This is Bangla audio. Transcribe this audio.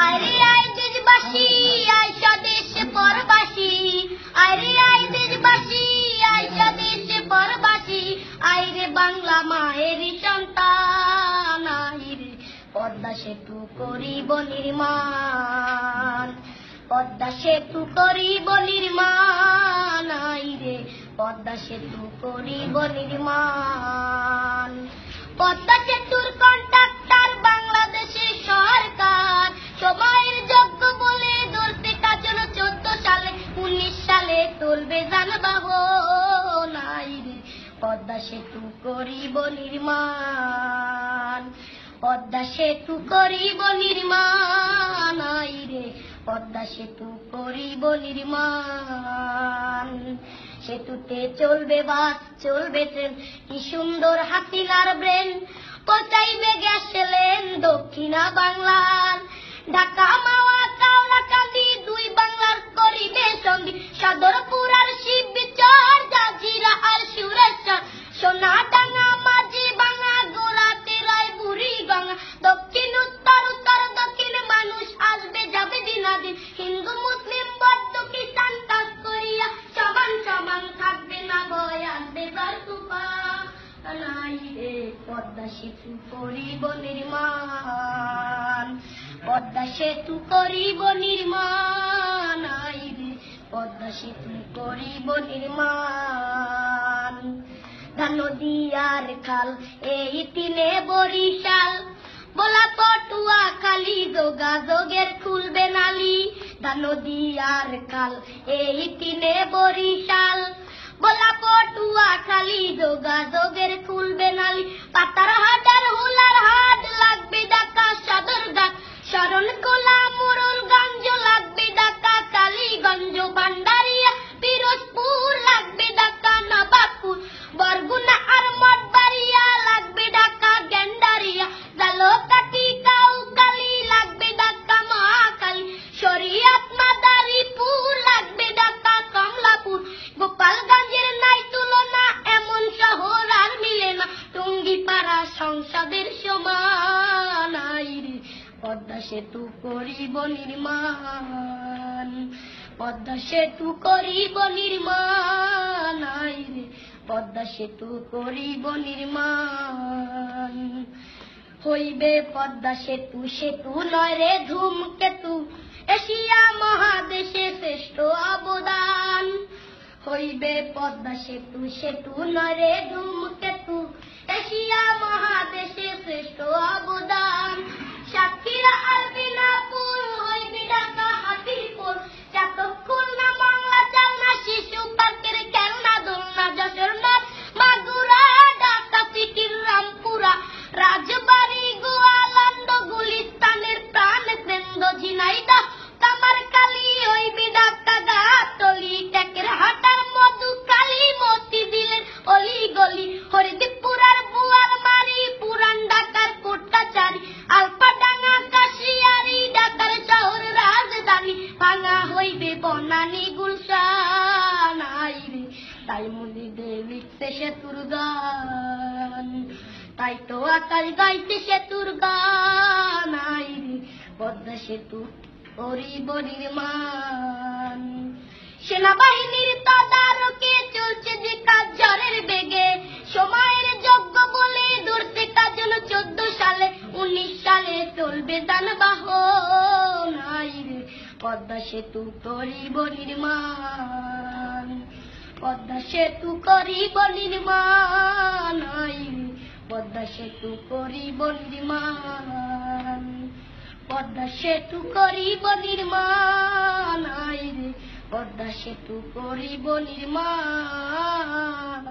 আরে আই দেশবাসী আইসা দেশে পরবাসী, আরে আই দেশবাসী আইসা দেশে পরবাসী, আইরে বাংলা মায়ের সন্তান, আইরে পদ্মা সেতু করিব নির্মাণ, পদ্মা সেতু করিব নির্মাণ, আইরে পদ্মা সেতু করিব নির্মাণ। পদ্মা সেতুর কন্ট্রাক্টর বাংলাদেশের সরকার, সময়ের যোগ্য বলে ধরতে কাজল 14 সালে 19 সালে চলবে যানবাহন, আইরে পদ্মা সেতু করিব নির্মাণ, পদ্মা সেতু করিব নির্মাণ, আইরে পদ্মা সেতু করিব নির্মাণ। সেতুতে চলবে বাস চলবে ট্রেন, কি সুন্দর হাসিনার ব্রেন, পৌঁছাইবে গ্যাস লেন দক্ষিণা বাংলার। ঢাকা মাওয়া কাউলাকান্দি দুই বাংলার করিবে সঙ্গী, সদরপুর আর শিবচর জাজিরা আর সুরেশ্বর, সোনাডাঙ্গা মাঝি ভাঙা গোলাতে রায় বুড়ি গঙ্গা, দক্ষিণ উত্তর উত্তর দক্ষিণ মানুষ আসবে যাবে দিনাদিন, হিন্দু মুসলিম বৌদ্ধ খ্রিস্টান কাজ করিয়া সমান সমান থাকবে না ভয় আসবে তার তুফান, আইরে পদ্মা সেতু করিব নির্মাণ, পদ্মা সেতু করিব নির্মাণ, আইরে পদ্মা সেতু করিব নির্মাণ। নদী আর খাল এই তিনে বরিশাল, বলা পটুয়া খালি যোগাযোগের খুলবে নালি, নদী আর খাল এই তিনে বরিশাল, বলা পটুয়া খালি যোগাযোগের খুলবে নালি। পাতার হাট আর হুলার হাট লাগবে ঢাকা সদরঘাট, শরণখোলা মোড়লগঞ্জ লাগবে ঢাকা কালীগঞ্জ, ভান্ডারিয়া পিরোজপুর লাগবে ঢাকা নবাবপুর, বরগুনা আর মঠবাড়িয়া লাগবে ঢাকা গেন্ডারিয়া, জালকাঠি কাউখালী লাগবে ঢাকা মহাখালী, শরীয়ত মাদারীপুর লাগবে ঢাকা কমলাপুর, গোপালগঞ্জের নাই তুলনা এমন শহর আর মিলে না, টুঙ্গিপাড়া সংসদের সমান, আইরে পদ্মা সেতু করিব নির্মাণ, পদ্মা সেতু করিব নির্মাণ, আইরে পদ্মা সেতু করিব নির্মাণ। হইবে পদ্মা সেতু সেতু নয় রে ধূমকেতু, এশিয়া মহাদেশে শ্রেষ্ঠ অবদান, হইবে পদ্মা সেতু সেতু নয় রে ধূমকেতু, এশিয়া মহাদেশে শ্রেষ্ঠ অবদান। সাতক্ষীরা আর বিনাপুর হইবে ঢাকা হাতিরপুর, চাতক না বাংলা চালনা শিশু পার্কের খেলনা দোলনা, যশোর নদ মাগুরা ঢাকা সিটির রামপুরা, রাজবাড়ি গোয়ালন্দ গুলিস্তানের প্রাণ কেন্দ্র, ঝিনাইদহ কামারখালী হইবে ঢাকা গাবতলী, টেকের হাটার মধুখালী মতিঝিলের অলি গলি, হরিদীপুর আর বুয়ালমারি পুরান ঢাকার কোট্টাচারী, আলফাডাঙ্গা কাশিয়ারি ঢাকার শহর রাজধানী, ভাঙা হইবে বনানী গুলশান, আইরে তাই মন্দিরে লিখতে সেতুর গান, তাই তো আকাশ গাইতে সেতুর গান, আইরে পদ্মা সেতু করিব নির্মাণ। সেনাবাহিনীর তদারকে চলছে যে কাজ ঝড়ের বেগে, সময়ের যোগ্য বলে ধরতে কাজল 14 সালে 19 সালে চলবে যানবাহন, আইরে পদ্মা সেতু করিব নির্মাণ, পদ্মা সেতু করিব নির্মাণ, আইরে পদ্মা সেতু করিব নির্মাণ, পদ্মা সেতু করিব নির্মাণ, আইরে পদ্মা সেতু করিব নির্মাণ।